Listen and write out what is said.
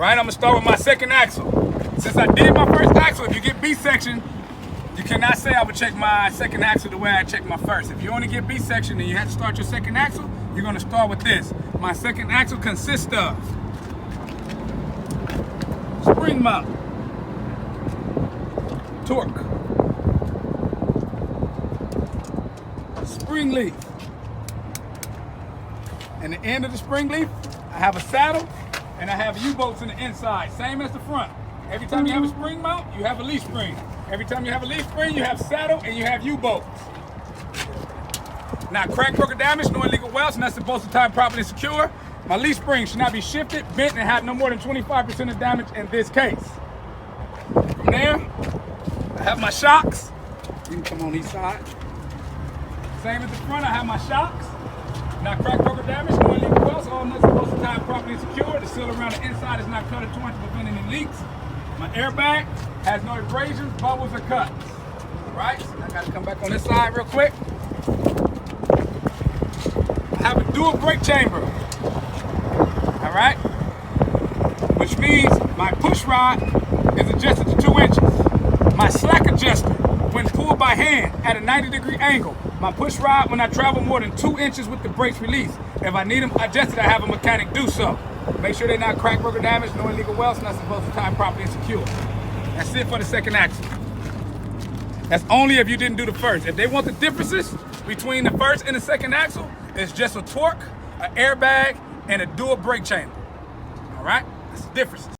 right, I'm gonna start with my second axle. Since I did my first axle, if you get B section, you cannot say I would check my second axle the way I check my first. If you only get B section and you have to start your second axle, you're gonna start with this. My second axle consists of spring mount, torque, spring leaf, and the end of the spring leaf, I have a saddle and I have U-bolts in the inside, same as the front. Every time you have a spring mount, you have a leaf spring. Every time you have a leaf spring, you have saddle and you have U-bolts. Now, crack, broke, or damage, no illegal welds, and that's supposed to tie properly and secure. My leaf spring should not be shifted, bent, and have no more than 25% of damage in this case. From there, I have my shocks. You can come on each side. Same as the front, I have my shocks. Now, crack, broke, or damage, no illegal welds, all nuts are supposed to tie properly and secure. The seal around the inside is not cut or torn to prevent any leaks. My airbag has no abrasions, bubbles, or cuts. All right, so I gotta come back on this side real quick. I have a dual brake chamber. All right, which means my push rod is adjusted to 2 inches. My slack adjuster, when pulled by hand at a 90-degree angle. My push rod when I travel more than 2 inches with the brakes released. If I need them adjusted, I have a mechanic do so. Make sure they're not crack, broke, or damaged, no illegal welds, not supposed to tie properly and secure. That's it for the second axle. That's only if you didn't do the first. If they want the differences between the first and the second axle, it's just a torque, an airbag, and a dual brake chamber. All right? That's the differences.